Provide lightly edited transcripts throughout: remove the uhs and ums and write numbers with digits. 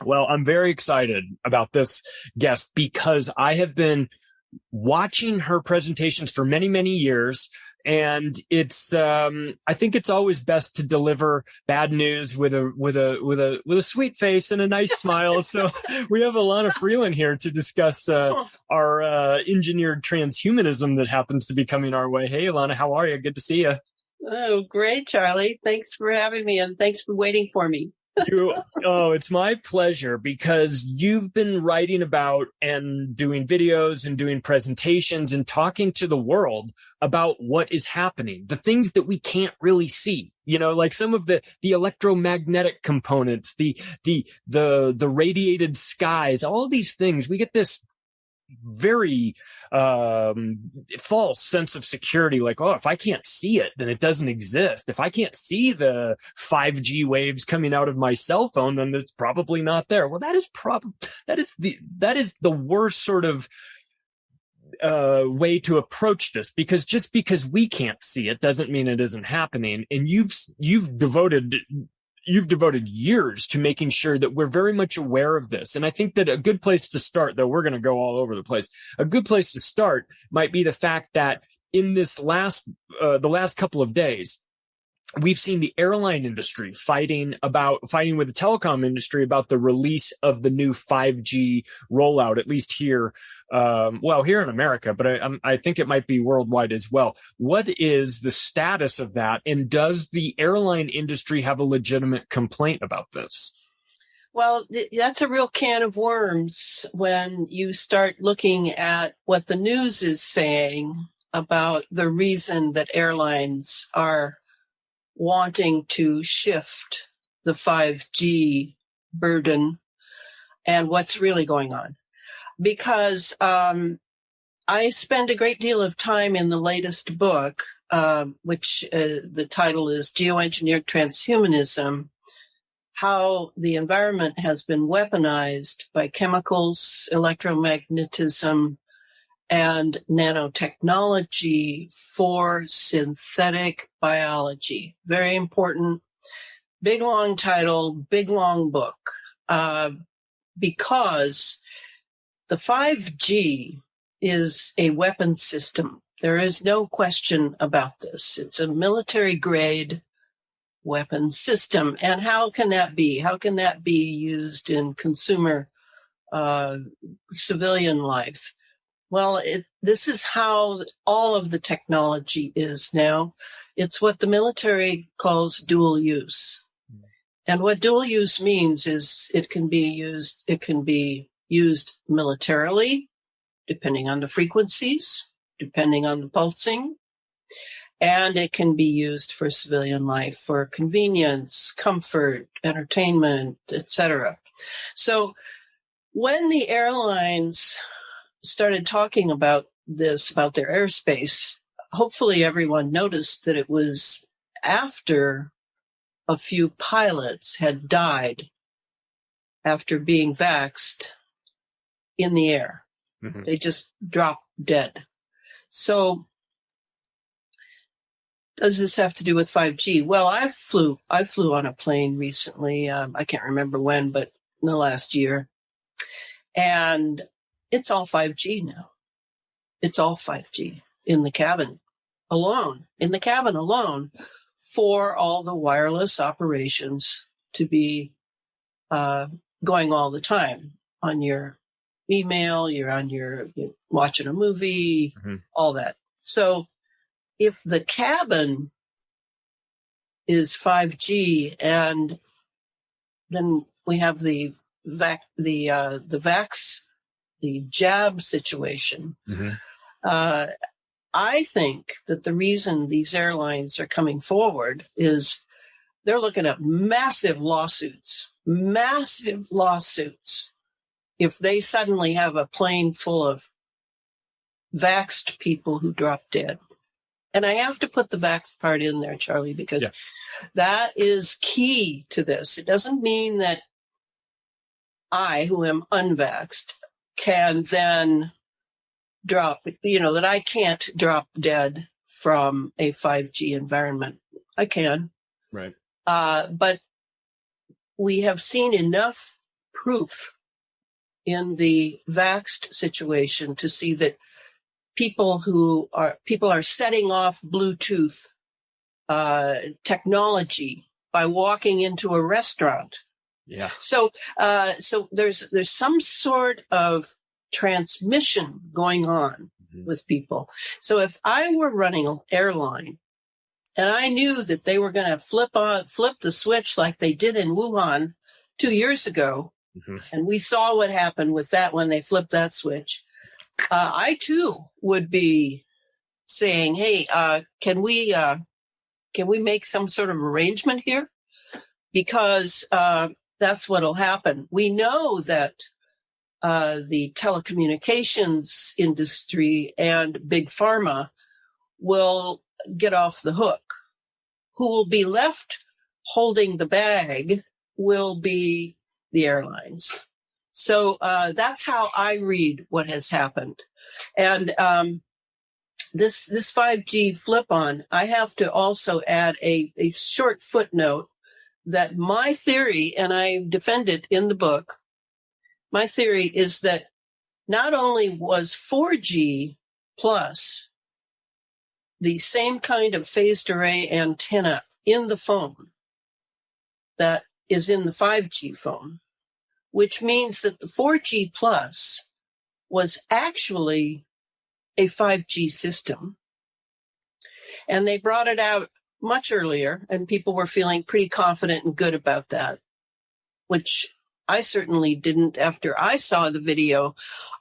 Well, I'm very excited about this guest because I have been watching her presentations for many, many years. And I think it's always best to deliver bad news with a sweet face and a nice smile. So we have Elana Freeland here to discuss, our, engineered transhumanism that happens to be coming our way. Hey, Elana, how are you? Good to see you. Oh, great, Charlie. Thanks for having me, and thanks for waiting for me. It's my pleasure because you've been writing about and doing videos and doing presentations and talking to the world about what is happening, the things that we can't really see, like some of the electromagnetic components, the radiated skies, all these things. We get this very false sense of security, like, oh, if I can't see it, then it doesn't exist. If I can't see the 5G waves coming out of my cell phone, then it's probably not there. Well, that is the worst sort of way to approach this, because just because we can't see it doesn't mean it isn't happening. And you've devoted years to making sure that we're very much aware of this. And I think that a good place to start, though we're going to go all over the place, a good place to start might be the fact that in this the last couple of days, we've seen the airline industry fighting with the telecom industry about the release of the new 5G rollout, at least here, here in America, but I think it might be worldwide as well. What is the status of that? And does the airline industry have a legitimate complaint about this? Well, that's a real can of worms when you start looking at what the news is saying about the reason that airlines are wanting to shift the 5G burden and what's really going on. Because I spend a great deal of time in the latest book, which the title is Geoengineered Transhumanism, how the environment has been weaponized by chemicals, electromagnetism, and nanotechnology for synthetic biology. Very important. Big, long title, big, long book. Because the 5G is a weapon system. There is no question about this. It's a military-grade weapon system. And how can that be? How can that be used in consumer civilian life? Well, this is how all of the technology is now. It's what the military calls dual use. And what dual use means is it can be used militarily, depending on the frequencies, depending on the pulsing, and it can be used for civilian life, for convenience, comfort, entertainment, etc. So when the airlines started talking about this, about their airspace, hopefully everyone noticed that it was after a few pilots had died after being vaxxed in the air. Mm-hmm. They just dropped dead. So does this have to do with 5G? Well, I flew on a plane recently. I can't remember when, but in the last year. And it's all 5G now. It's all 5G in the cabin alone, for all the wireless operations to be going all the time on your email, you're watching a movie, mm-hmm. all that. So if the cabin is 5G and then we have the jab situation. Mm-hmm. I think that the reason these airlines are coming forward is they're looking at massive lawsuits, if they suddenly have a plane full of vaxxed people who drop dead. And I have to put the vaxxed part in there, Charlie, because that is key to this. It doesn't mean that I, who am unvaxxed, can then drop, that I can't drop dead from a 5G environment. I can. Right. But we have seen enough proof in the vaxxed situation to see that people are setting off Bluetooth technology by walking into a restaurant. Yeah. So there's some sort of transmission going on with people. So if I were running an airline and I knew that they were going to flip the switch like they did in Wuhan 2 years ago, and we saw what happened with that when they flipped that switch, I too would be saying, "Hey, can we make some sort of arrangement here?" Because that's what'll happen. We know that the telecommunications industry and big pharma will get off the hook. Who will be left holding the bag will be the airlines. So that's how I read what has happened. And this 5G flip-on, I have to also add a short footnote that my theory, and I defend it in the book, my theory is that not only was 4G plus the same kind of phased array antenna in the phone that is in the 5G phone, which means that the 4G plus was actually a 5G system. And they brought it out much earlier, and people were feeling pretty confident and good about that, which I certainly didn't after I saw the video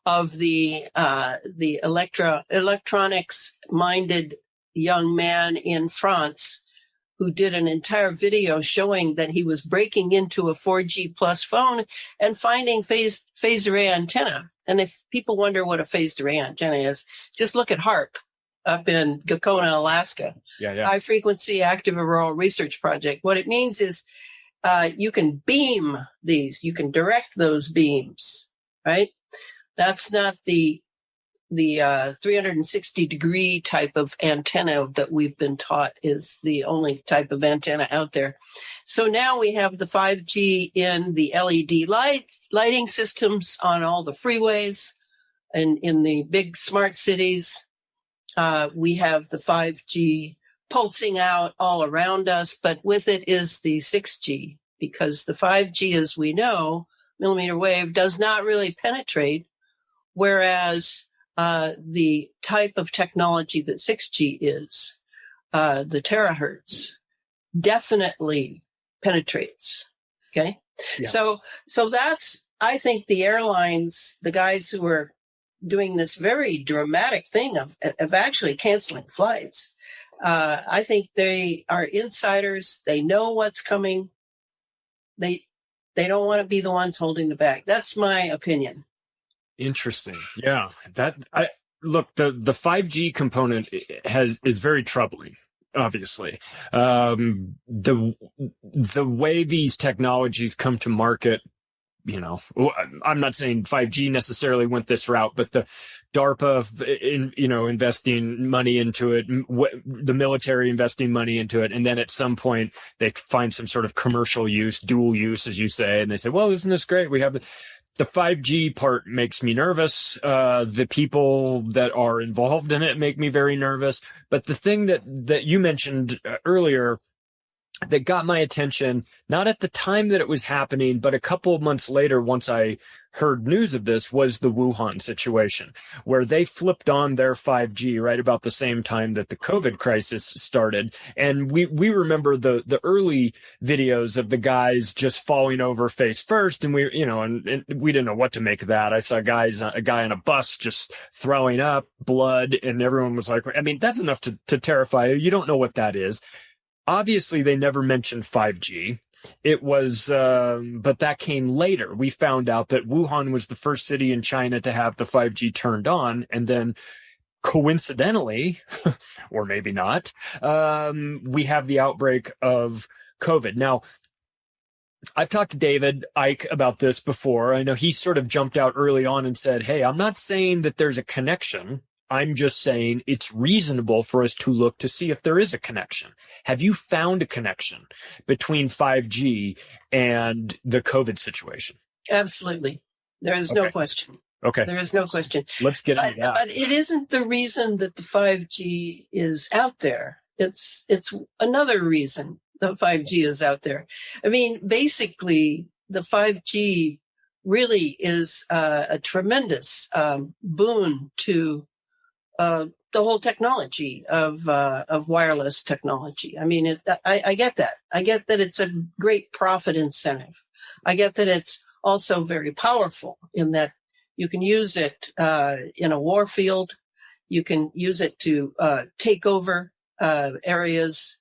of the electronics-minded young man in France who did an entire video showing that he was breaking into a 4G plus phone and finding phased array antenna. And if people wonder what a phased array antenna is, just look at HARP up in Gakona, Alaska. Yeah. High Frequency Active Auroral Research Project. What it means is you can beam these, you can direct those beams, right? That's not the 360-degree type of antenna that we've been taught is the only type of antenna out there. So now we have the 5G in the LED lighting systems on all the freeways and in the big smart cities. We have the 5G pulsing out all around us, but with it is the 6G, because the 5G, as we know, millimeter wave, does not really penetrate, whereas the type of technology that 6G is, the terahertz, definitely penetrates. Okay? Yeah. So that's, I think the airlines, the guys who are doing this very dramatic thing of actually canceling flights, I think they are insiders. They know what's coming. They don't want to be the ones holding the bag. That's my opinion. Interesting. Yeah. Look, the 5G component is very troubling, obviously. The way these technologies come to market, I'm not saying 5G necessarily went this route, but the DARPA, investing money into it, the military investing money into it, and then at some point they find some sort of commercial use, dual use, as you say, and they say, well, isn't this great? We have the 5G part makes me nervous. The people that are involved in it make me very nervous. But the thing that you mentioned earlier that got my attention, not at the time that it was happening, but a couple of months later, once I heard news of this, was the Wuhan situation, where they flipped on their 5G right about the same time that the COVID crisis started. And we remember the early videos of the guys just falling over face first. And we didn't know what to make of that. I saw a guy on a bus just throwing up blood, and everyone was like, I mean, that's enough to terrify you. You don't know what that is. Obviously, they never mentioned 5G. It was, but that came later. We found out that Wuhan was the first city in China to have the 5G turned on. And then coincidentally, or maybe not, we have the outbreak of COVID. Now, I've talked to David Icke about this before. I know he sort of jumped out early on and said, hey, I'm not saying that there's a connection. I'm just saying it's reasonable for us to look to see if there is a connection. Have you found a connection between 5G and the COVID situation? Absolutely. There is no question. Okay. There is no question. Let's get into that. But it isn't the reason that the 5G is out there. It's another reason the 5G is out there. I mean, basically, the 5G really is a tremendous boon to the whole technology of wireless technology. I mean, I get that. I get that it's a great profit incentive. I get that it's also very powerful in that you can use it in a war field. You can use it to take over areas.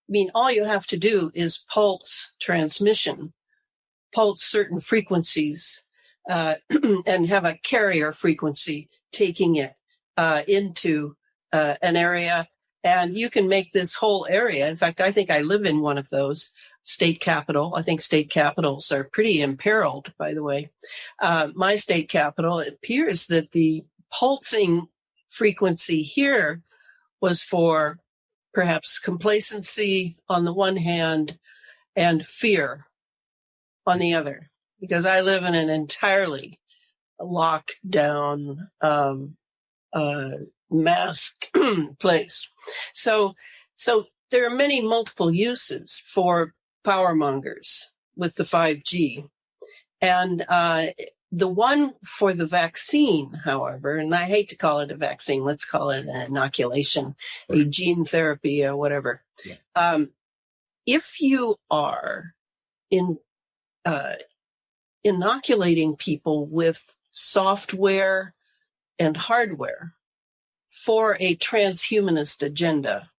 I mean, all you have to do is pulse transmission, pulse certain frequencies, and have a carrier frequency taking it into an area. And you can make this whole area. In fact, I think I live in one of those. State capital. I think state capitals are pretty imperiled, by the way. My state capital, it appears that the pulsing frequency here was for perhaps complacency on the one hand and fear on the other, because I live in an entirely locked down, masked place. So there are many multiple uses for power mongers with the 5G. And the one for the vaccine, however, and I hate to call it a vaccine, let's call it an inoculation, a gene therapy or whatever. Yeah. If you are inoculating people with software and hardware for a transhumanist agenda,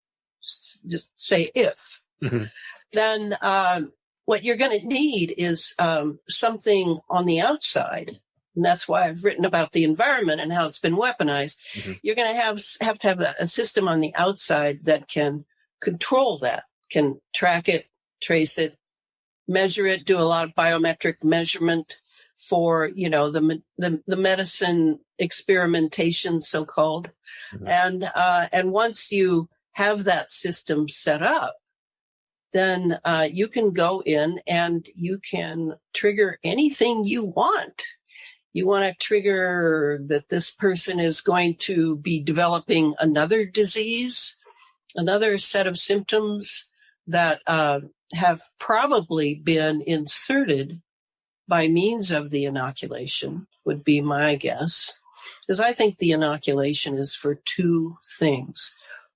just say if, then what you're going to need is something on the outside. And that's why I've written about the environment and how it's been weaponized. You're going to have to have a system on the outside that can control that, can track it, trace it, measure it, do a lot of biometric measurement for, the medicine experimentation, so-called. And once you have that system set up, then you can go in and you can trigger anything you want. You want to trigger that this person is going to be developing another disease, another set of symptoms that have probably been inserted by means of the inoculation, would be my guess. Because I think the inoculation is for two things.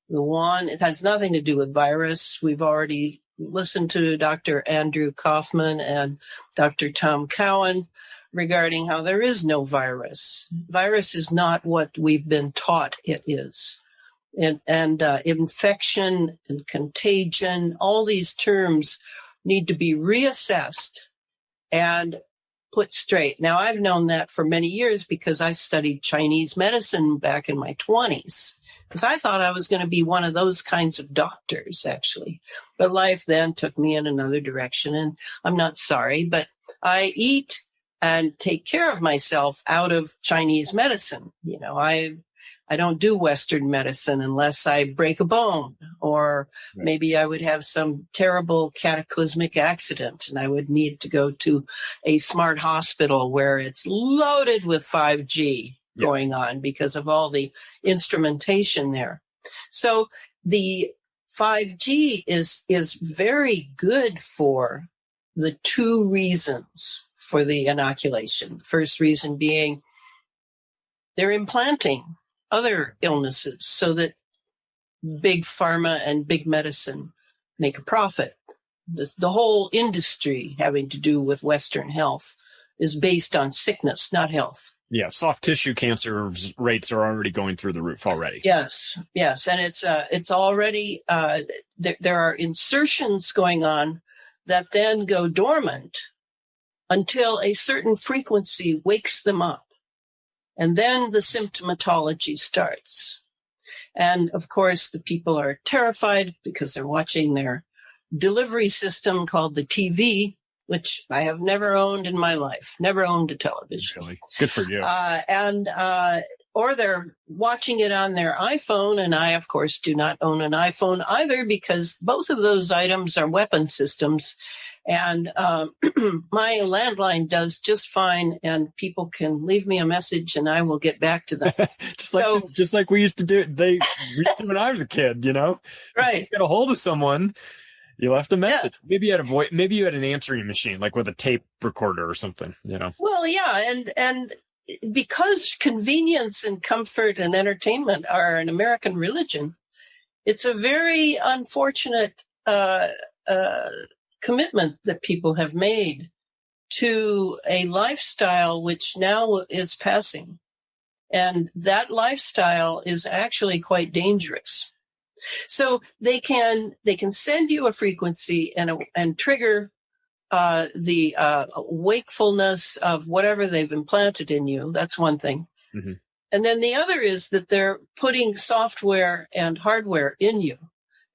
The one, it has nothing to do with virus. We've already listened to Dr. Andrew Kaufman and Dr. Tom Cowan regarding how there is no virus. Virus is not what we've been taught it is. And infection and contagion, all these terms need to be reassessed and put straight. Now, I've known that for many years because I studied Chinese medicine back in my 20s. Because I thought I was going to be one of those kinds of doctors, actually. But life then took me in another direction, and I'm not sorry. But I eat and take care of myself out of Chinese medicine. I don't do Western medicine unless I break a bone, or maybe I would have some terrible cataclysmic accident and I would need to go to a smart hospital where it's loaded with 5G going on because of all the instrumentation there. So the 5G is very good for the two reasons for the inoculation. First reason being they're implanting other illnesses so that big pharma and big medicine make a profit. The whole industry having to do with Western health is based on sickness, not health. Yeah, soft tissue cancer rates are already going through the roof already. Yes, and it's already there are insertions going on that then go dormant until a certain frequency wakes them up. And then the symptomatology starts. And of course, the people are terrified because they're watching their delivery system called the TV, which I have never owned in my life, never owned a television. Really? Good for you. Or they're watching it on their iPhone. And I, of course, do not own an iPhone either because both of those items are weapon systems. And my landline does just fine, and people can leave me a message and I will get back to them. just like we used to do. We used to when I was a kid, Right. If you get a hold of someone, you left a message. Yeah. Maybe you had an answering machine, like with a tape recorder or something, Well, yeah. And because convenience and comfort and entertainment are an American religion, it's a very unfortunate commitment that people have made to a lifestyle which now is passing. And that lifestyle is actually quite dangerous. So they can send you a frequency and trigger the wakefulness of whatever they've implanted in you. That's one thing. Mm-hmm. And then the other is that they're putting software and hardware in you.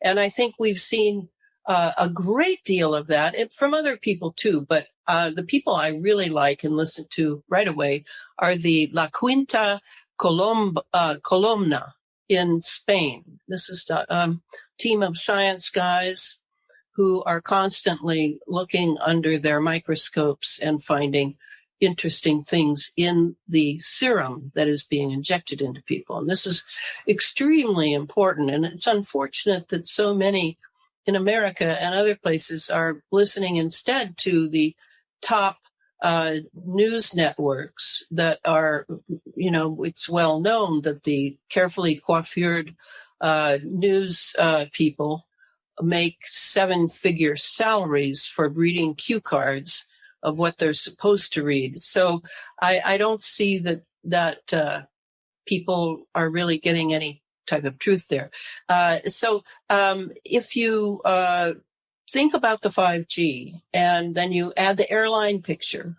And I think we've seen a great deal of that from other people too. But the people I really like and listen to right away are the La Quinta Columna in Spain. This is a team of science guys who are constantly looking under their microscopes and finding interesting things in the serum that is being injected into people. And this is extremely important. And it's unfortunate that so many in America and other places are listening instead to the top news networks that are, it's well known that the carefully coiffured news people make 7-figure salaries for reading cue cards of what they're supposed to read. So I don't see that people are really getting any type of truth there. So if you think about the 5G and then you add the airline picture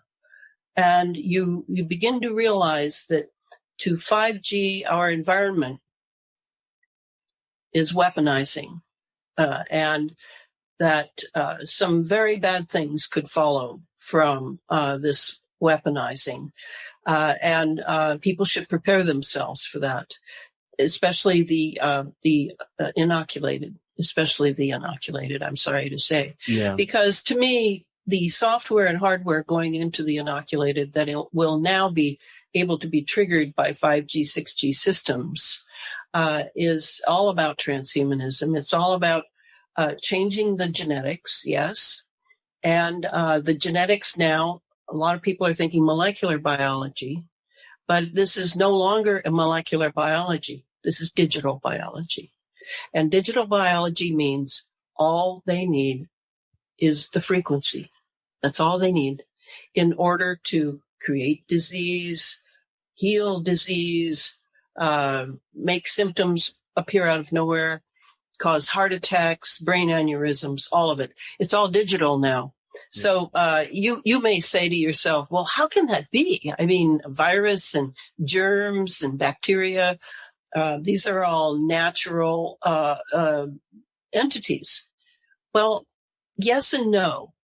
and you begin to realize that to 5G, our environment is weaponizing and that some very bad things could follow from this weaponizing. And people should prepare themselves for that, especially the inoculated. Especially the inoculated, I'm sorry to say. Yeah. Because to me, the software and hardware going into the inoculated that it will now be able to be triggered by 5G, 6G systems is all about transhumanism. It's all about changing the genetics, yes. And the genetics now, a lot of people are thinking molecular biology, but this is no longer a molecular biology. This is digital biology. And digital biology means all they need is the frequency. That's all they need in order to create disease, heal disease, make symptoms appear out of nowhere, cause heart attacks, brain aneurysms, all of it. It's all digital now. Yeah. So you may say to yourself, well, how can that be? I mean, virus and germs and bacteria, these are all natural entities. Well, yes and no,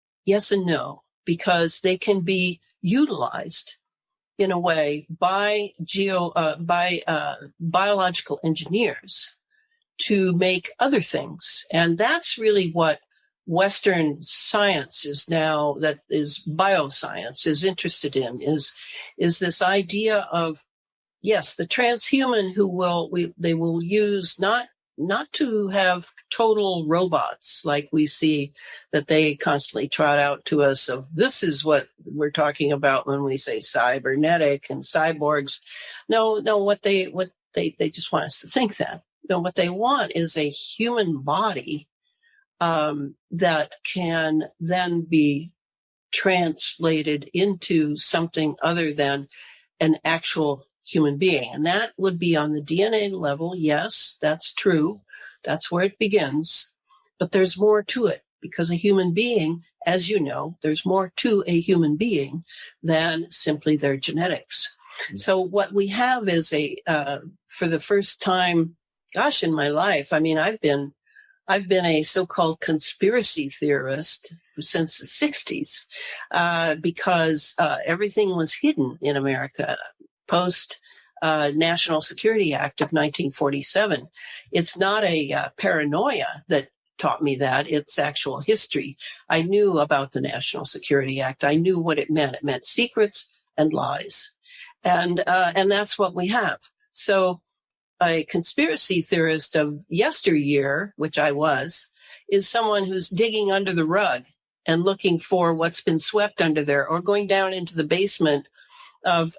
because they can be utilized in a way by biological engineers to make other things. And that's really what Western science is now, that is bioscience, is interested in, is this idea of, yes, the transhuman they will use not to have total robots like we see that they constantly trot out to us of this is what we're talking about when we say cybernetic and cyborgs. No, what they just want us to think that. No, what they want is a human body that can then be translated into something other than an actual human being. And that would be on the DNA level. Yes, that's true. That's where it begins. But there's more to it, because a human being, as you know, there's more to a human being than simply their genetics. Mm-hmm. So what we have is for the first time, gosh, in my life, I mean, I've been a so-called conspiracy theorist since the 60s because everything was hidden in America post National Security Act of 1947. It's not a paranoia that taught me that. It's actual history. I knew about the National Security Act. I knew what it meant. It meant secrets and lies. And that's what we have. So a conspiracy theorist of yesteryear, which I was, is someone who's digging under the rug and looking for what's been swept under there, or going down into the basement of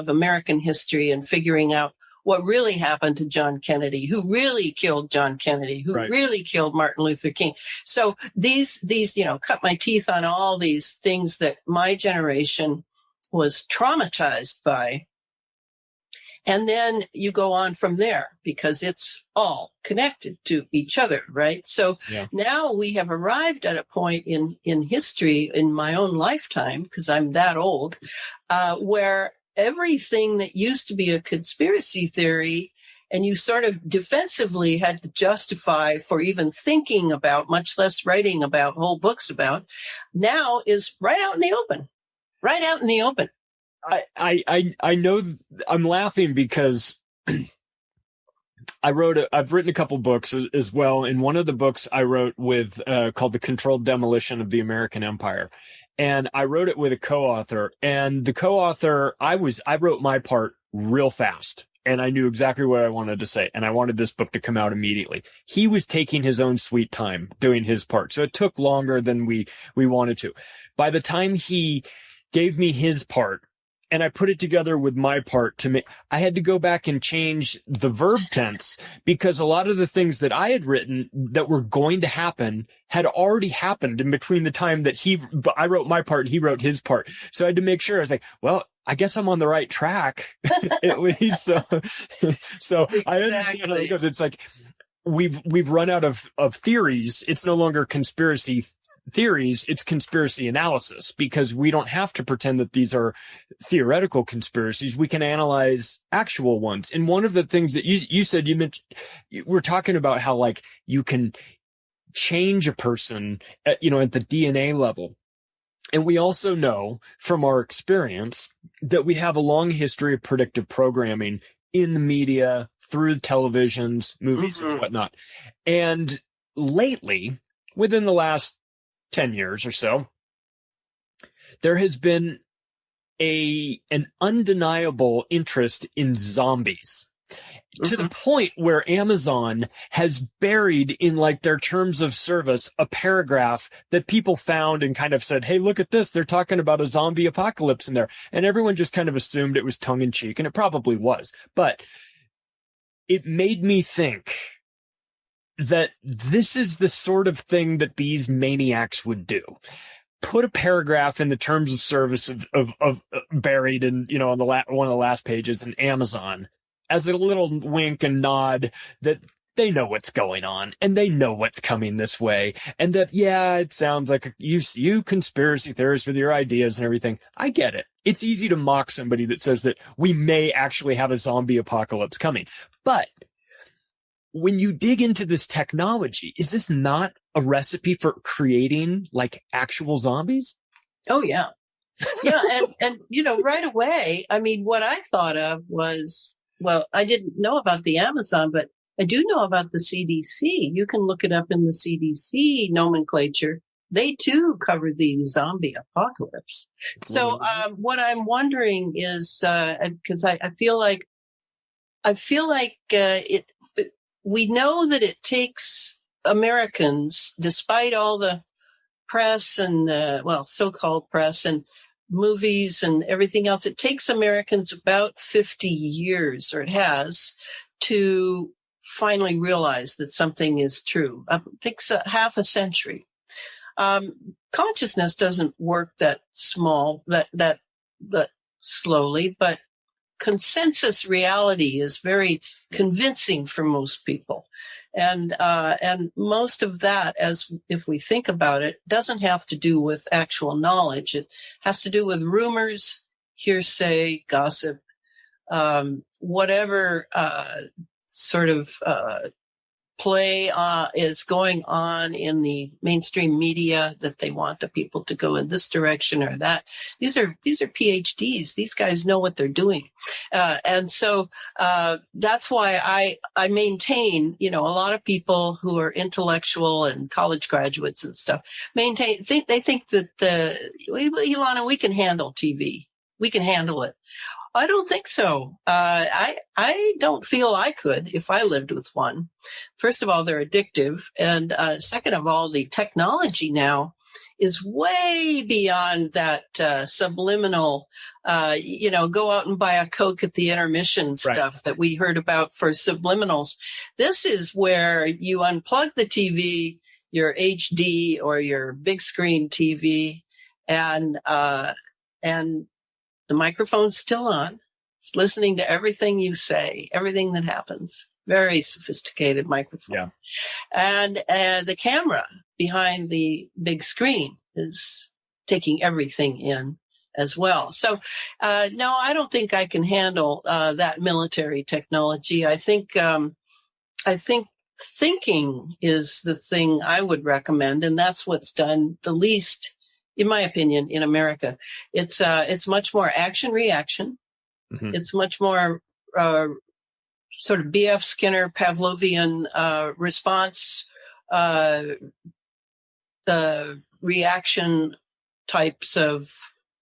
American history and figuring out what really happened to John Kennedy, who really killed John Kennedy, who really killed Martin Luther King. So these, cut my teeth on all these things that my generation was traumatized by. And then you go on from there, because it's all connected to each other, right? So now we have arrived at a point in history, in my own lifetime, because I'm that old, where everything that used to be a conspiracy theory and you sort of defensively had to justify for even thinking about, much less writing about, whole books about, now is right out in the open. Right out in the open. I know I'm laughing because I've written a couple books as well. And one of the books I wrote with, called The Controlled Demolition of the American Empire. And I wrote it with a co-author, and the co-author, I wrote my part real fast, and I knew exactly what I wanted to say. And I wanted this book to come out immediately. He was taking his own sweet time doing his part. So it took longer than we wanted to. By the time he gave me his part, and I put it together with my part I had to go back and change the verb tense, because a lot of the things that I had written that were going to happen had already happened in between the time that I wrote my part and he wrote his part. So I had to make sure. I was like, well, I guess I'm on the right track at least. So exactly. I understand how it goes. It's like, we've run out of theories. It's no longer conspiracy theories, it's conspiracy analysis, because we don't have to pretend that these are theoretical conspiracies. We can analyze actual ones. And one of the things that you said, you mentioned, we're talking about how, like, you can change a person at the DNA level. And we also know from our experience that we have a long history of predictive programming in the media, through televisions, movies, and whatnot. And lately, within the last 10 years or so, there has been an undeniable interest in zombies, to the point where Amazon has buried in, like, their terms of service a paragraph that people found and kind of said, hey, look at this. They're talking about a zombie apocalypse in there. And everyone just kind of assumed it was tongue in cheek, and it probably was. But it made me think that this is the sort of thing that these maniacs would do. Put a paragraph in the terms of service of buried in, on one of the last pages in Amazon as a little wink and nod that they know what's going on and they know what's coming this way. And that, it sounds like you conspiracy theorists with your ideas and everything. I get it. It's easy to mock somebody that says that we may actually have a zombie apocalypse coming. But when you dig into this technology, is this not a recipe for creating, like, actual zombies? Oh, yeah. Yeah. and right away, I mean, what I thought of was, well, I didn't know about the Amazon, but I do know about the CDC. You can look it up in the CDC nomenclature. They too cover the zombie apocalypse. So what I'm wondering is, because I feel like we know that it takes Americans, despite all the press and so-called press and movies and everything else, it takes Americans about 50 years, or it has, to finally realize that something is true. It takes half a century. Consciousness doesn't work that slowly, but consensus reality is very convincing for most people. And most of that, as if we think about it, doesn't have to do with actual knowledge. It has to do with rumors, hearsay, gossip, whatever sort of play is going on in the mainstream media, that they want the people to go in this direction or that. These are PhDs. These guys know what they're doing. And so that's why I maintain, a lot of people who are intellectual and college graduates and stuff they think that Elana, we can handle TV. We can handle it. I don't think so. I don't feel I could if I lived with one. First of all, they're addictive. And second of all, the technology now is way beyond that subliminal, go out and buy a Coke at the intermission stuff that we heard about for subliminals. This is where you unplug the TV, your HD or your big screen TV, and the microphone's still on. It's listening to everything you say, everything that happens. Very sophisticated microphone. Yeah. And the camera behind the big screen is taking everything in as well. So, no, I don't think I can handle that military technology. I think thinking is the thing I would recommend, and that's what's done the least, in my opinion, in America. It's much more action reaction. Mm-hmm. It's much more sort of B.F. Skinner Pavlovian response, the reaction types of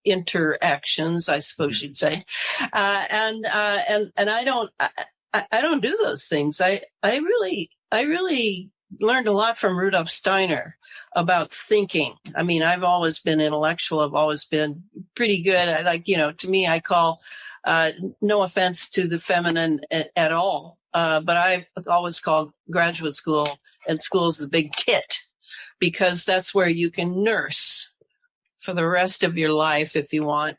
interactions, I suppose you'd say, and I don't do those things. I really learned a lot from Rudolf Steiner about thinking. I mean, I've always been intellectual. I've always been pretty good. To me, I call, no offense to the feminine at all, but I always call graduate school and schools the big tit, because that's where you can nurse for the rest of your life if you want,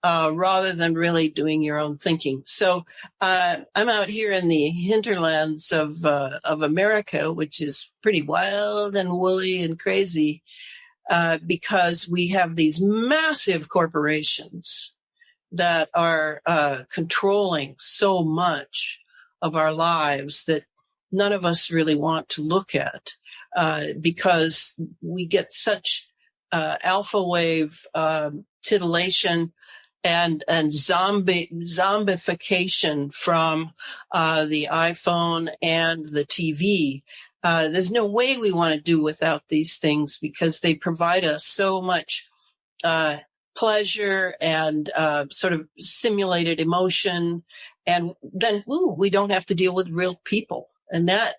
rather than really doing your own thinking. So I'm out here in the hinterlands of America, which is pretty wild and woolly and crazy, because we have these massive corporations that are controlling so much of our lives that none of us really want to look at, because we get such alpha wave titillation and zombification from the iPhone and the TV. There's no way we want to do without these things, because they provide us so much pleasure and sort of simulated emotion, and then we don't have to deal with real people. And that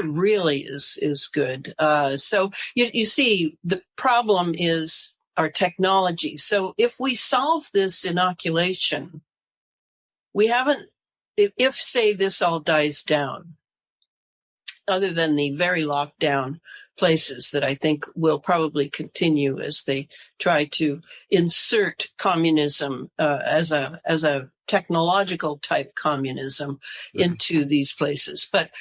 really is good. So you see, the problem is our technology. So if we solve this inoculation, we haven't, if say this all dies down, other than the very locked down places that I think will probably continue as they try to insert communism as a technological type communism into these places. But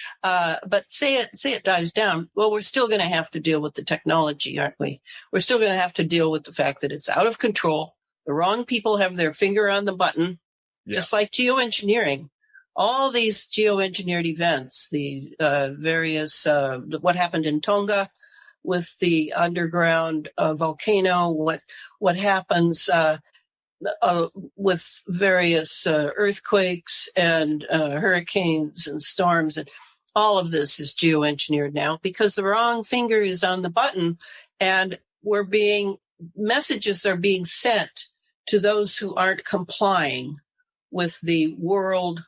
say it dies down. Well, we're still going to have to deal with the technology, aren't we? We're still going to have to deal with the fact that it's out of control. The wrong people have their finger on the button, just like geoengineering. All these geoengineered events, the various, what happened in Tonga with the underground volcano, what happens with various earthquakes and hurricanes and storms, and all of this is geoengineered now because the wrong finger is on the button, and messages are being sent to those who aren't complying with the world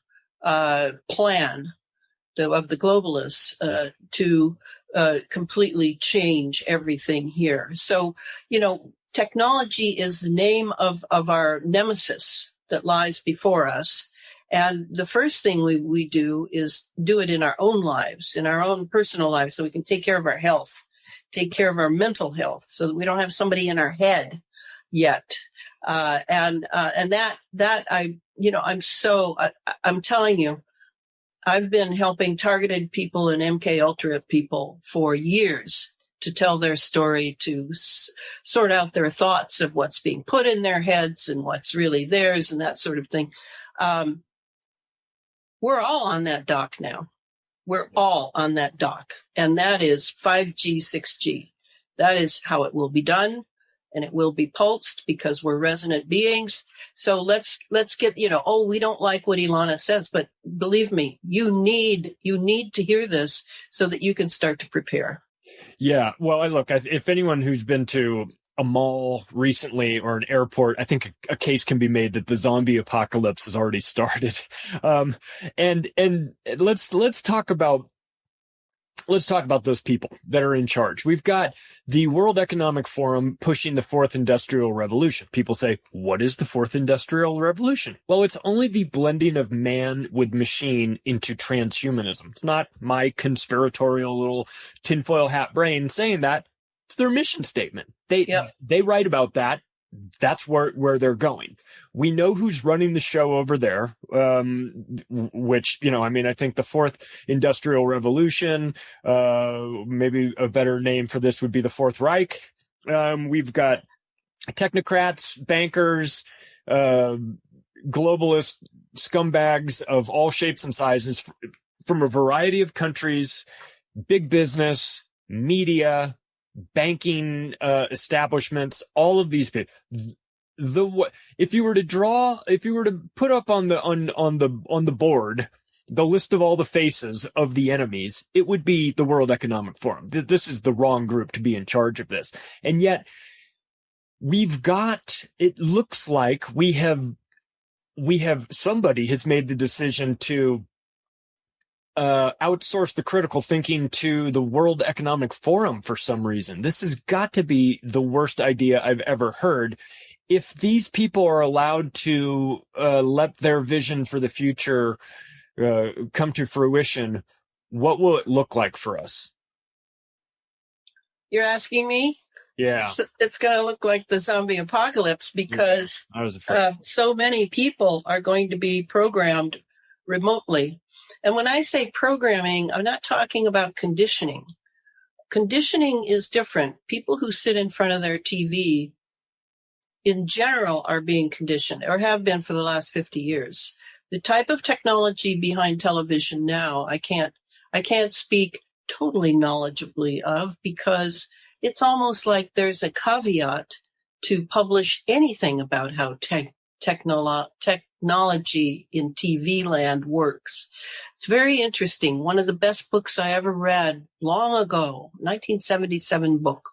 plan of the globalists to completely change everything here. So, technology is the name of our nemesis that lies before us. And the first thing we do is do it in our own lives, in our own personal lives, so we can take care of our health, take care of our mental health, so that we don't have somebody in our head yet. I'm telling you, I've been helping targeted people and MK Ultra people for years to tell their story, to sort out their thoughts of what's being put in their heads and what's really theirs and that sort of thing. We're all on that dock now. We're all on that dock, and that is 5G, 6G. That is how it will be done, and it will be pulsed because we're resonant beings. So let's get, we don't like what Elana says, but believe me, you need to hear this so that you can start to prepare. Yeah. Well, look, if anyone who's been to a mall recently or an airport, I think a case can be made that the zombie apocalypse has already started. And let's talk about those people that are in charge. We've got the World Economic Forum pushing the fourth industrial revolution. People say, what is the fourth industrial revolution? Well, it's only the blending of man with machine into transhumanism. It's not my conspiratorial little tinfoil hat brain saying that. It's their mission statement. They write about that. That's where they're going. We know who's running the show over there, which, I think the fourth industrial revolution, maybe a better name for this would be the Fourth Reich. We've got technocrats, bankers, globalist scumbags of all shapes and sizes from a variety of countries, big business, media, banking establishments, all of these people. If you were to put up on the board the list of all the faces of the enemies, it would be the World Economic Forum. This is the wrong group to be in charge of this. And yet it looks like we have somebody has made the decision to outsource the critical thinking to the World Economic Forum for some reason. This has got to be the worst idea I've ever heard. If these people are allowed to let their vision for the future come to fruition, what will it look like for us? You're asking me? Yeah. It's going to look like the zombie apocalypse because I was afraid. So many people are going to be programmed remotely. And when I say programming, I'm not talking about conditioning. Conditioning is different. People who sit in front of their TV in general are being conditioned or have been for the last 50 years. The type of technology behind television now, I can't speak totally knowledgeably of because it's almost like there's a caveat to publish anything about how technology in TV land works. It's very interesting. One of the best books I ever read long ago, 1977 book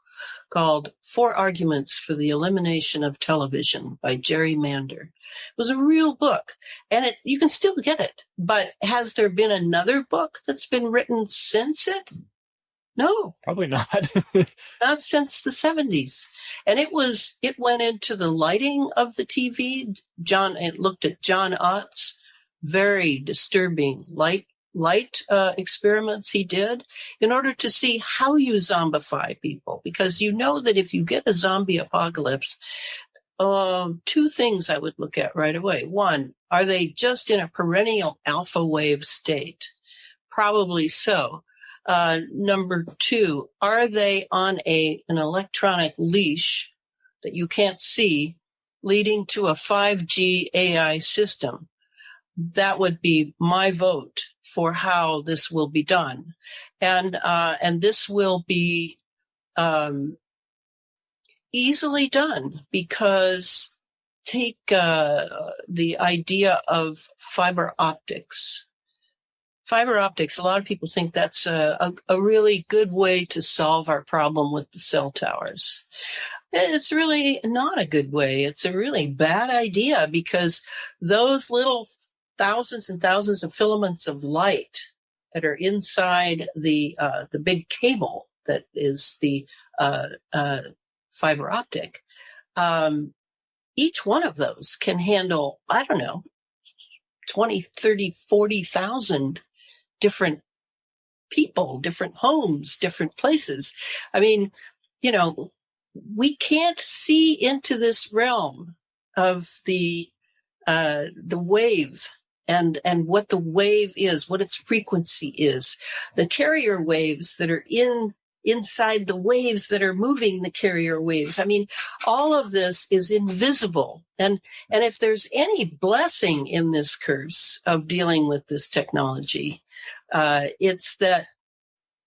called 4 Arguments for the Elimination of Television by Jerry Mander. It was a real book, and you can still get it. But has there been another book that's been written since it? No. Probably not. Not since the 70s. And it went into the lighting of the TV. It looked at John Ott's very disturbing light experiments he did in order to see how you zombify people. Because you know that if you get a zombie apocalypse, 2 things I would look at right away. One, are they just in a perennial alpha wave state? Probably so. Number 2, are they on an electronic leash that you can't see leading to a 5G AI system? That would be my vote for how this will be done. And this will be, easily done because take, the idea of fiber optics. Fiber optics, a lot of people think that's a really good way to solve our problem with the cell towers. It's really not a good way. It's a really bad idea because those little thousands and thousands of filaments of light that are inside the big cable that is the fiber optic, each one of those can handle, 20, 30, 40,000 different people, different homes, different places. I mean, we can't see into this realm of the wave and what the wave is, what its frequency is, the carrier waves that are inside the waves that are moving the carrier waves. I mean, all of this is invisible. And if there's any blessing in this curse of dealing with this technology, It's that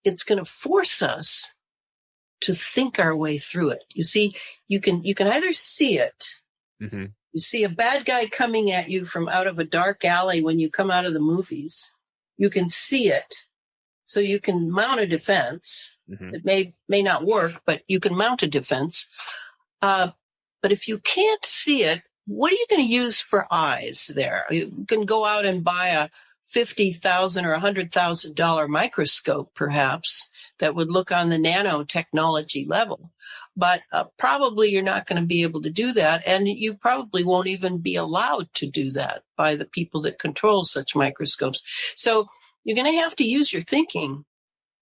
it's going to force us to think our way through it. You see, you can either see it. Mm-hmm. You see a bad guy coming at you from out of a dark alley when you come out of the movies. You can see it, so you can mount a defense. Mm-hmm. It may not work, but you can mount a defense. But if you can't see it, what are you going to use for eyes there? You can go out and buy a $50,000 or $100,000 microscope, perhaps, that would look on the nanotechnology level. But probably you're not going to be able to do that. And you probably won't even be allowed to do that by the people that control such microscopes. So you're going to have to use your thinking.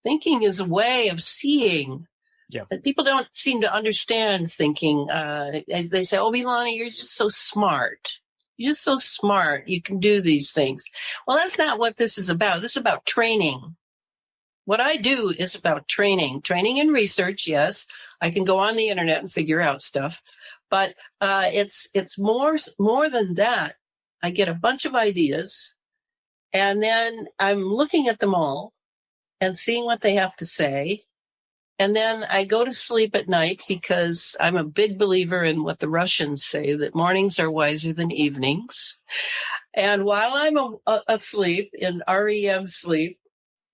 Thinking is a way of seeing. Yeah. And people don't seem to understand thinking. They say, oh, Elana, you're just so smart. You're just so smart. You can do these things. Well, that's not what this is about. This is about training. What I do is about training and research. Yes, I can go on the internet and figure out stuff, but it's more than that. I get a bunch of ideas, and then I'm looking at them all and seeing what they have to say. And then I go to sleep at night because I'm a big believer in what the Russians say, that mornings are wiser than evenings. And while I'm asleep, in REM sleep,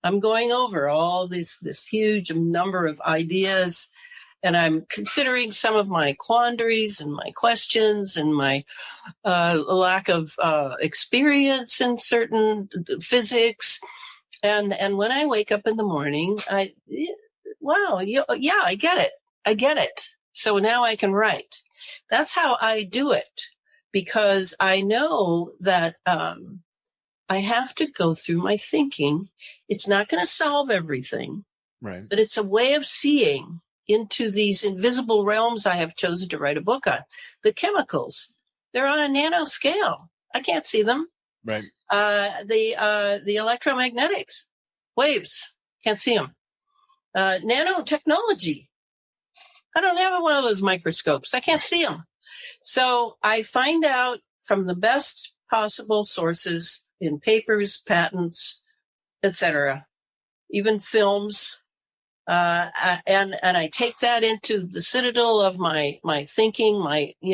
I'm going over all this huge number of ideas, and I'm considering some of my quandaries and my questions and my lack of experience in certain physics. And when I wake up in the morning, I get it. I get it. So now I can write. That's how I do it, because I know that I have to go through my thinking. It's not going to solve everything, right? But it's a way of seeing into these invisible realms I have chosen to write a book on. The chemicals, they're on a nano scale. I can't see them. Right. The electromagnetics, waves, can't see them. Nanotechnology. I don't have one of those microscopes. I can't see them. So I find out from the best possible sources in papers, patents, etc., even films, and I take that into the citadel of my thinking,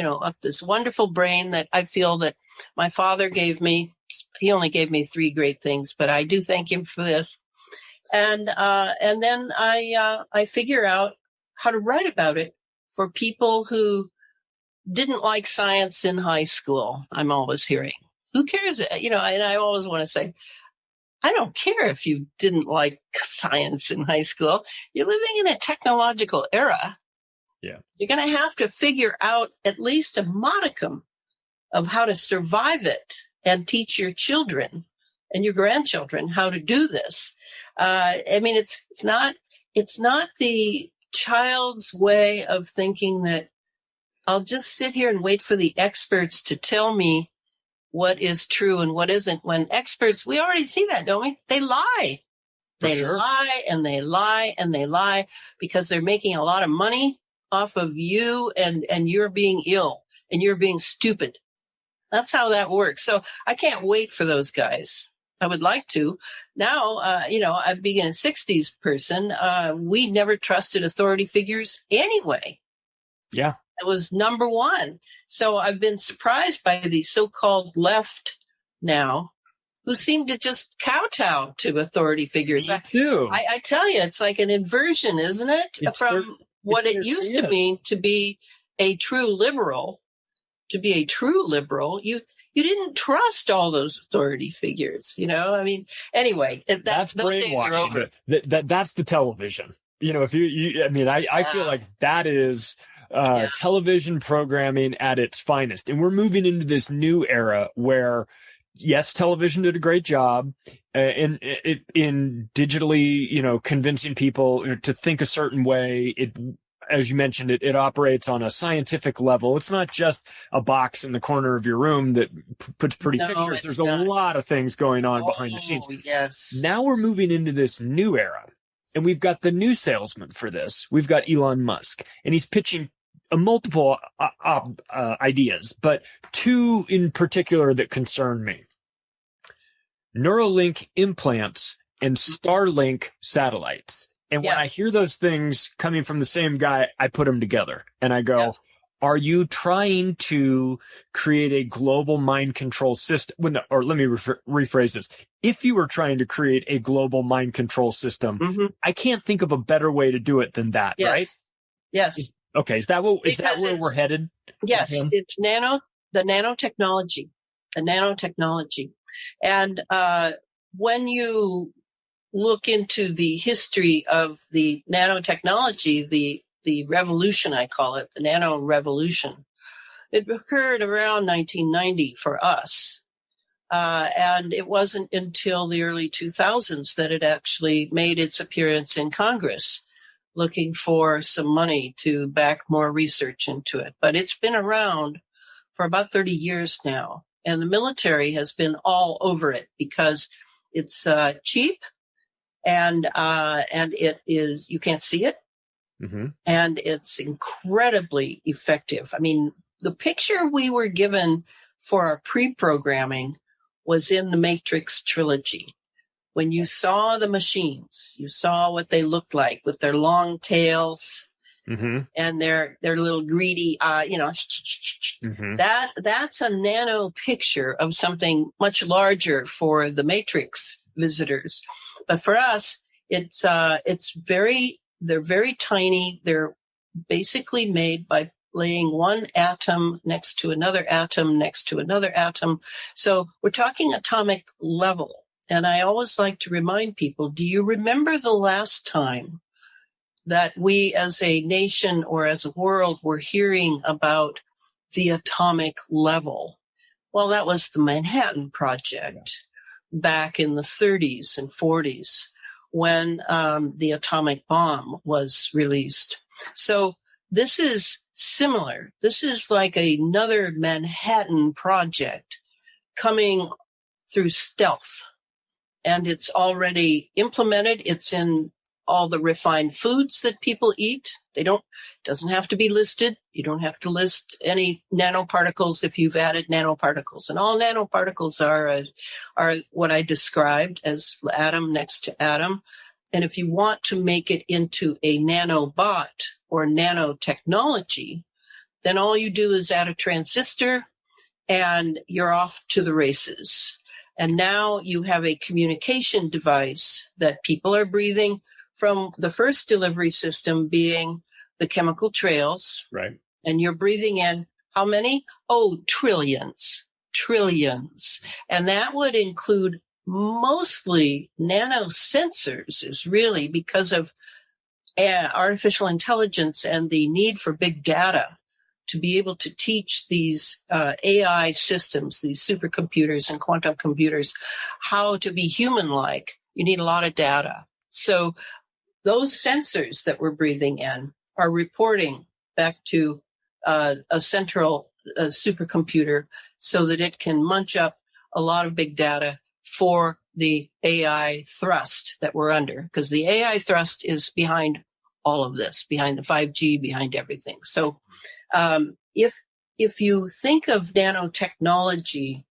up this wonderful brain that I feel that my father gave me. He only gave me 3 great things, but I do thank him for this. And then I figure out how to write about it for people who didn't like science in high school. I'm always hearing, who cares? And I always want to say, I don't care if you didn't like science in high school. You're living in a technological era. Yeah. You're going to have to figure out at least a modicum of how to survive it and teach your children and your grandchildren how to do this. It's not the child's way of thinking that I'll just sit here and wait for the experts to tell me what is true and what isn't. When experts, we already see that, don't we? They lie. They lie and they lie and they lie because they're making a lot of money off of you, and you're being ill and you're being stupid. That's how that works. So I can't wait for those guys. I would like to. Now, I being a 60s person, we never trusted authority figures anyway. Yeah. It was number one. So I've been surprised by the so-called left now, who seem to just kowtow to authority figures. Me too. I tell you, it's like an inversion, isn't it? From what it used to mean to be a true liberal. To be a true liberal, you didn't trust all those authority figures, Anyway, that's those days are over. That's the television. I feel like that is television programming at its finest. And we're moving into this new era where, yes, television did a great job in digitally, convincing people to think a certain way. It, as you mentioned, it operates on a scientific level. It's not just a box in the corner of your room that puts pretty pictures. There's a lot of things going on behind the scenes. Yes. Now we're moving into this new era, and we've got the new salesman for this. We've got Elon Musk, and he's pitching multiple ideas, but 2 in particular that concern me. Neuralink implants and Starlink satellites. And when Yeah. I hear those things coming from the same guy, I put them together and I go, Yeah. are you trying to create a global mind control system? Well, no, or let me rephrase this. If you were trying to create a global mind control system, I can't think of a better way to do it than that, right? Yes. Okay, is that where we're headed? Yes, it's the nanotechnology, and when you look into the history of the nanotechnology, the revolution, I call it, the nano revolution, it occurred around 1990 for us. And it wasn't until the early 2000s that it actually made its appearance in Congress, looking for some money to back more research into it. But it's been around for about 30 years now. And the military has been all over it because it's cheap and it is, you can't see it. And it's incredibly effective. I mean, the picture we were given for our pre-programming was in the Matrix trilogy. When you saw the machines, you saw what they looked like with their long tails and their little greedy, that's a nano picture of something much larger for the Matrix visitors. But for us, they're very tiny. They're basically made by laying one atom next to another atom next to another atom. So we're talking atomic level. And I always like to remind people, do you remember the last time that we as a nation or as a world were hearing about the atomic level? Well, that was the Manhattan Project back in the 30s and 40s when the atomic bomb was released. So this is similar. This is like another Manhattan Project coming through stealth. And it's already implemented. It's in all the refined foods that people eat. Doesn't have to be listed. You don't have to list any nanoparticles if you've added nanoparticles. And all nanoparticles are what I described as atom next to atom. And if you want to make it into a nanobot or nanotechnology, then all you do is add a transistor and you're off to the races. And now you have a communication device that people are breathing from, the first delivery system being the chemical trails. Right. And you're breathing in how many? Oh, trillions. And that would include mostly nanosensors, is really because of artificial intelligence and the need for big data to be able to teach these AI systems, these supercomputers and quantum computers, how to be human-like. You need a lot of data. So those sensors that we're breathing in are reporting back to a central supercomputer so that it can munch up a lot of big data for the AI thrust that we're under, because the AI thrust is behind all of this, behind the 5G, behind everything. So if you think of nanotechnology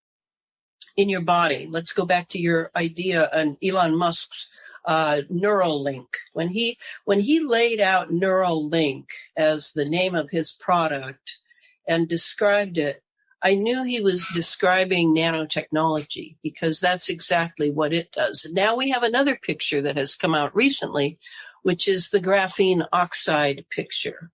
in your body, let's go back to your idea on Elon Musk's Neuralink. When he laid out Neuralink as the name of his product and described it, I knew he was describing nanotechnology because that's exactly what it does. Now we have another picture that has come out recently, which is the graphene oxide picture.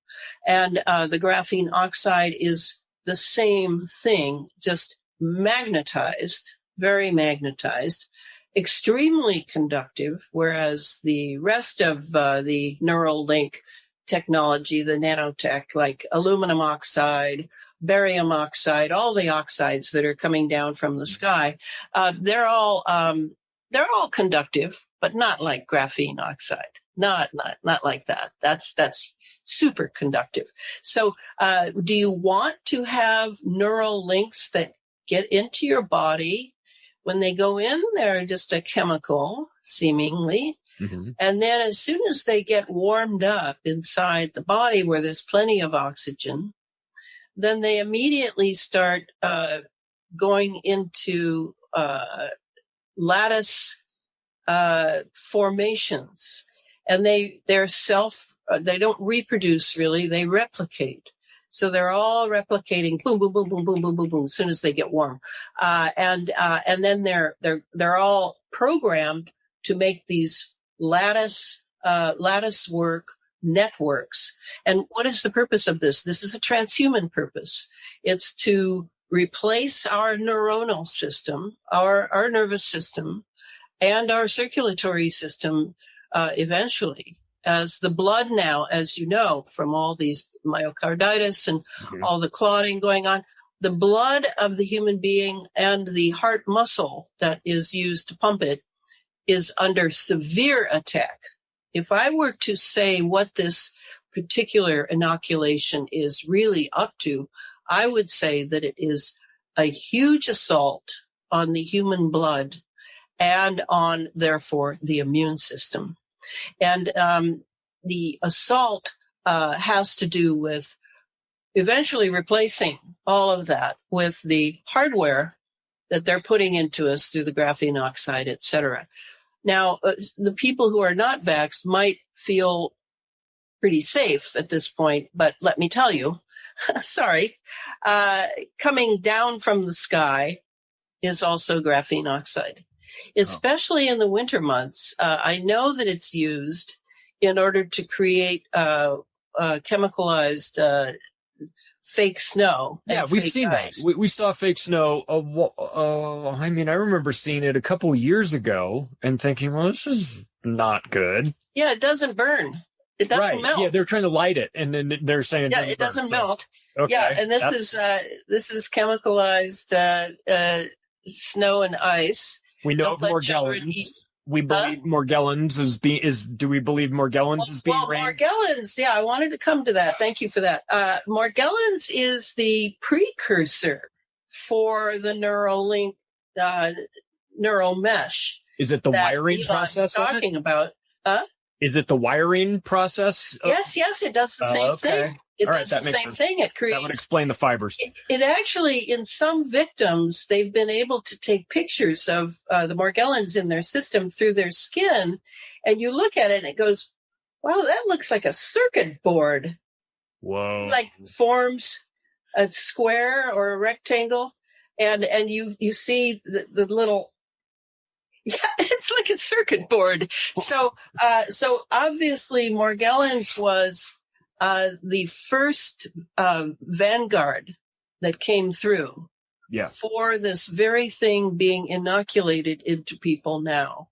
And the graphene oxide is the same thing, just magnetized, very magnetized, extremely conductive, whereas the rest of the Neuralink technology, the nanotech, like aluminum oxide, barium oxide, all the oxides that are coming down from the sky, they're all conductive, but not like graphene oxide. Not like that. That's super conductive. So, do you want to have neural links that get into your body? When they go in, they're just a chemical, seemingly. And then as soon as they get warmed up inside the body where there's plenty of oxygen, then they immediately start going into lattice formations, and they don't reproduce really, they replicate. So they're all replicating, boom, boom, boom, boom, boom, boom, boom, boom, as soon as they get warm, and then they're all programmed to make these lattice work networks. And what is the purpose of this? This is a transhuman purpose. It's to replace our neuronal system, our nervous system, and our circulatory system eventually. As the blood now, as you know, from all these myocarditis and all the clotting going on, the blood of the human being and the heart muscle that is used to pump it is under severe attack. If I were to say what this particular inoculation is really up to, I would say that it is a huge assault on the human blood and on, therefore, the immune system. And the assault has to do with eventually replacing all of that with the hardware that they're putting into us through the graphene oxide, et cetera. Now, the people who are not vaxxed might feel pretty safe at this point, but let me tell you, sorry, coming down from the sky is also graphene oxide. Especially in the winter months, I know that it's used in order to create chemicalized fake snow. Yeah, we've seen ice. That. We saw fake snow. I mean, I remember seeing it a couple years ago and thinking, well, this is not good. Yeah, it doesn't burn. It doesn't melt. Yeah, they're trying to light it, and then they're saying it doesn't melt. Okay, yeah, and this is chemicalized snow and ice. We know of Morgellons. We believe Morgellons do we believe Morgellons is being rained? Morgellons, yeah, I wanted to come to that. Thank you for that. Morgellons is the precursor for the Neuralink neural mesh. Is it the wiring Elon's process talking about? Is it the wiring process? Yes, it does the same thing. It does the same thing. It creates. That would explain the fibers. It actually, in some victims, they've been able to take pictures of the Morgellons in their system through their skin, and you look at it and it goes, wow, that looks like a circuit board. Whoa. Like forms a square or a rectangle, and you see the little. Yeah, it's like a circuit board. So obviously Morgellons was the first vanguard that came through for this very thing being inoculated into people now.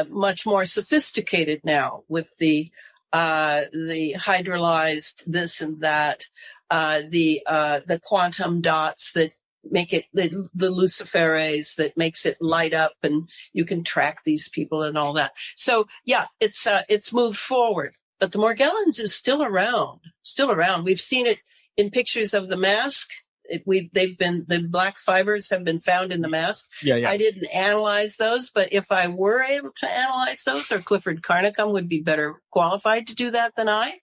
Much more sophisticated now with the hydrolyzed this and that, the quantum dots that make it the luciferase that makes it light up, and you can track these people and all that. So yeah, it's moved forward. But the Morgellons is still around. We've seen it in pictures of the mask. The black fibers have been found in the mask. Yeah. I didn't analyze those, but if I were able to analyze those, or Clifford Carnicom would be better qualified to do that than I,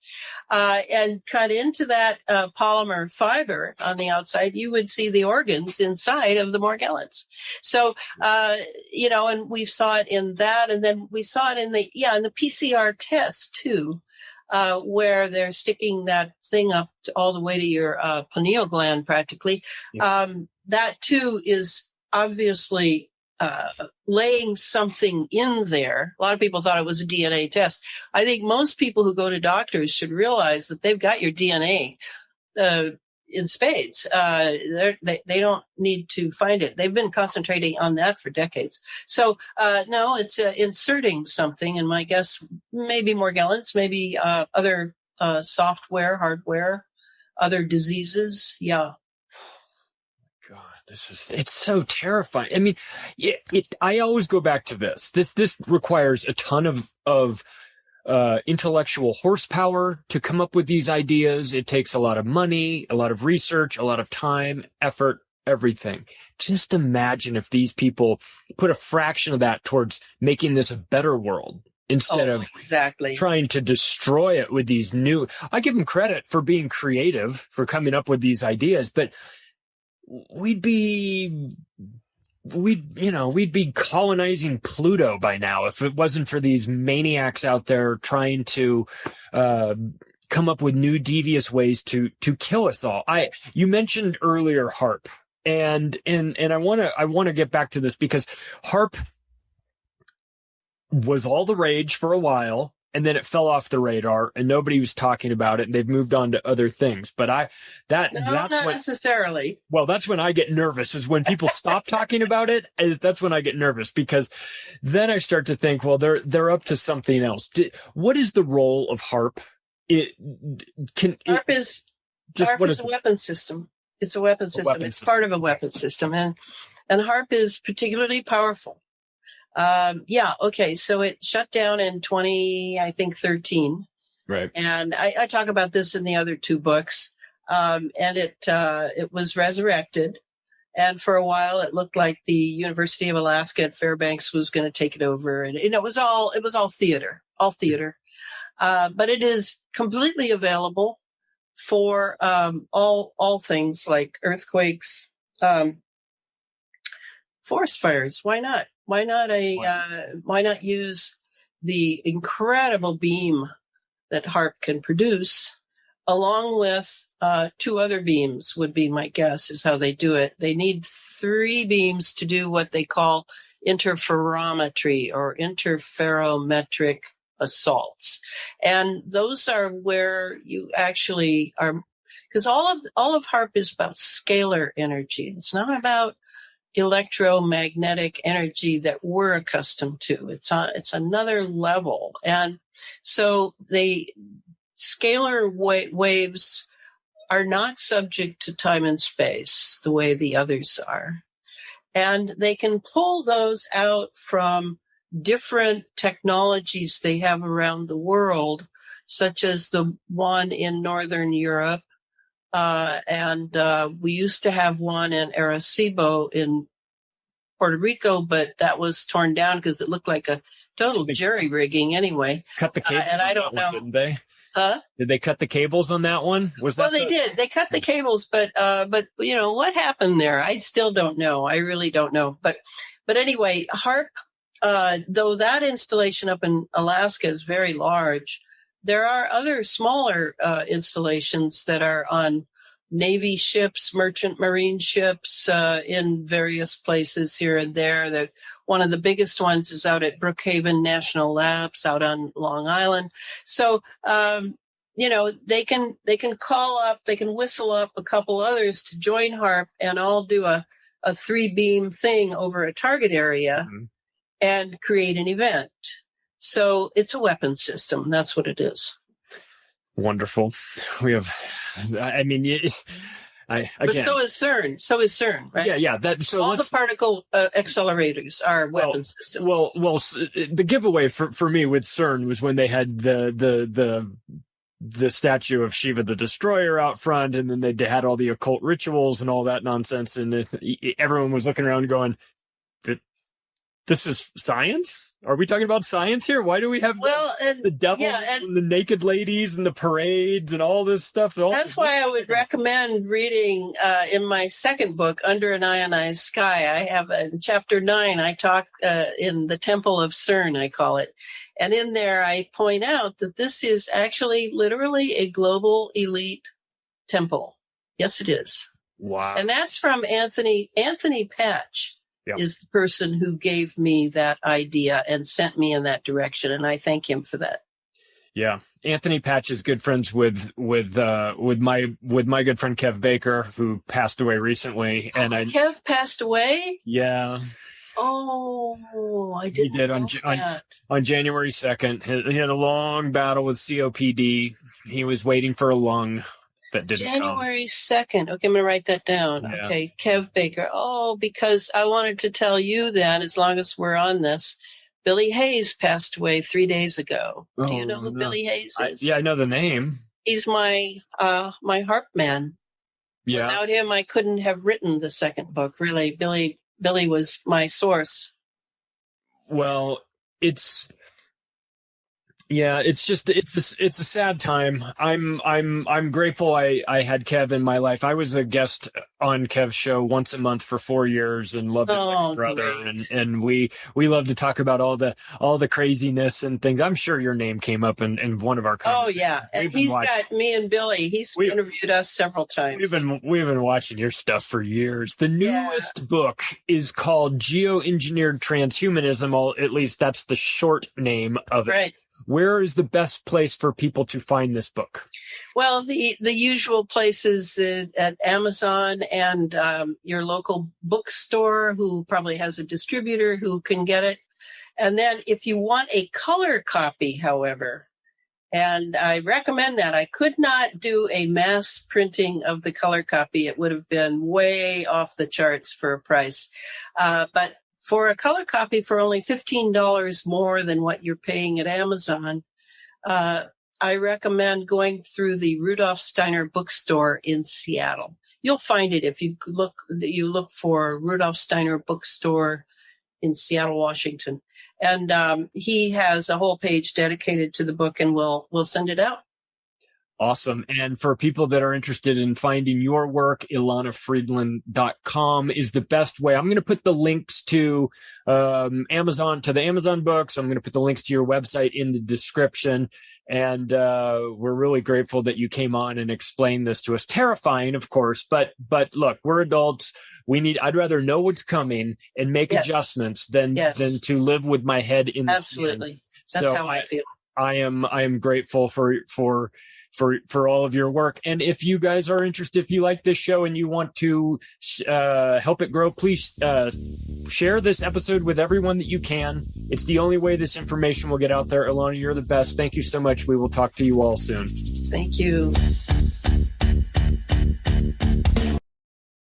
and cut into that polymer fiber on the outside, you would see the organs inside of the Morgellons. So, and we saw it in that, and then we saw it in the PCR test too. Where they're sticking that thing up all the way to your pineal gland practically. Yeah. That too is obviously laying something in there. A lot of people thought it was a DNA test. I think most people who go to doctors should realize that they've got your DNA in spades. They don't need to find it. They've been concentrating on that for decades. So no, it's inserting something, and my guess maybe Morgellons, maybe other software, hardware, other diseases. Yeah. God, it's so terrifying. I mean, I always go back to this. This requires a ton of intellectual horsepower to come up with these ideas. It takes a lot of money, a lot of research, a lot of time, effort, everything. Just imagine if these people put a fraction of that towards making this a better world instead of trying to destroy it with these new. I give them credit for being creative, for coming up with these ideas, but we'd be we'd be colonizing Pluto by now if it wasn't for these maniacs out there trying to come up with new devious ways to kill us all. You mentioned earlier HARP, and I want to get back to this because HARP was all the rage for a while, and then it fell off the radar and nobody was talking about it, and they've moved on to other things. But that's not necessarily. Well, that's when I get nervous, is when people stop talking about it. That's when I get nervous, because then I start to think, well, they're up to something else. What is the role of HARP? HARP is a weapon system. It's a weapon system. It's part of a weapon system, and HARP is particularly powerful. So it shut down in 2013. Right. And I talk about this in the other two books. And it was resurrected. And for a while, it looked like the University of Alaska at Fairbanks was going to take it over. And it was all theater, but it is completely available for, all things like earthquakes, forest fires. Why not? Why not use the incredible beam that HARP can produce, along with two other beams would be my guess is how they do it. They need 3 beams to do what they call interferometry or interferometric assaults. And those are where you actually are, because all of HARP is about scalar energy. It's not about electromagnetic energy that we're accustomed to. It's another level. And so the scalar waves are not subject to time and space the way the others are. And they can pull those out from different technologies they have around the world, such as the one in Northern Europe. We used to have one in Arecibo in Puerto Rico, but that was torn down because it looked like a total jerry-rigging anyway. Cut the cables and I don't know. Didn't they? Huh? Did they cut the cables on that one? They did. They cut the cables, but what happened there? I still don't know. I really don't know. But anyway, HARP, though that installation up in Alaska is very large, there are other smaller installations that are on Navy ships, merchant marine ships in various places here and there. One of the biggest ones is out at Brookhaven National Labs out on Long Island. So, they can call up, they can whistle up a couple others to join HARP and all do a 3-beam thing over a target area and create an event. So it's a weapon system. That's what it is. Wonderful. We have, again. But so is CERN, right? Yeah. All the particle accelerators are weapon systems. Well, the giveaway for me with CERN was when they had the statue of Shiva the Destroyer out front, and then they had all the occult rituals and all that nonsense, and everyone was looking around going, this is science? Are we talking about science here? Why do we have the devils and the naked ladies and the parades and all this stuff? That's why I would recommend reading in my second book, Under an Ionized Sky. I have in chapter 9, I talk in the Temple of CERN, I call it. And in there, I point out that this is actually literally a global elite temple. Yes, it is. Wow. And that's from Anthony Patch. Yep. Is the person who gave me that idea and sent me in that direction, and I thank him for that. Yeah, Anthony Patch is good friends with my good friend Kev Baker, who passed away recently. And Kev passed away? Yeah. Oh, I didn't. He did on January 2nd. He had a long battle with COPD. He was waiting for a lung. That didn't January 2nd. Okay, I'm going to write that down. Yeah. Okay, Kev Baker. Oh, because I wanted to tell you then, as long as we're on this, Billy Hayes passed away 3 days ago. Do you know who Billy Hayes is? I know the name. He's my HARP man. Yeah. Without him, I couldn't have written the second book. Really, Billy was my source. Well, it's Yeah, it's a sad time. I'm grateful I had Kev in my life. I was a guest on Kev's show once a month for 4 years and loved it like a Oh, brother. great. And we love to talk about all the craziness and things. I'm sure your name came up in one of our Oh, conversations. yeah. And he's got me and Billy. He's We- interviewed us several times. We've been watching your stuff for years. The Yeah. newest book is called Geoengineered Transhumanism. At least that's the short name of it. Right. Where is the best place for people to find this book? Well, the usual places at Amazon and your local bookstore, who probably has a distributor who can get it. And then if you want a color copy, however, and I recommend that, I could not do a mass printing of the color copy. It would have been way off the charts for a price. But for a color copy for only $15 more than what you're paying at Amazon, I recommend going through the Rudolf Steiner bookstore in Seattle. You'll find it if you look for Rudolf Steiner bookstore in Seattle, Washington. And he has a whole page dedicated to the book, and we'll send it out. Awesome. And for people that are interested in finding your work, ElanaFreeland.com is the best way. I'm going to put the links to the Amazon books. I'm going to put the links to your website in the description. And we're really grateful that you came on and explained this to us. Terrifying, of course, but look, we're adults. I'd rather know what's coming and make adjustments than to live with my head in the sand. Absolutely. That's how I feel. I am grateful for all of your work. And if you guys are interested, if you like this show and you want to help it grow, please share this episode with everyone that you can. It's the only way this information will get out there. Elana, you're the best. Thank you so much. We will talk to you all soon. Thank you.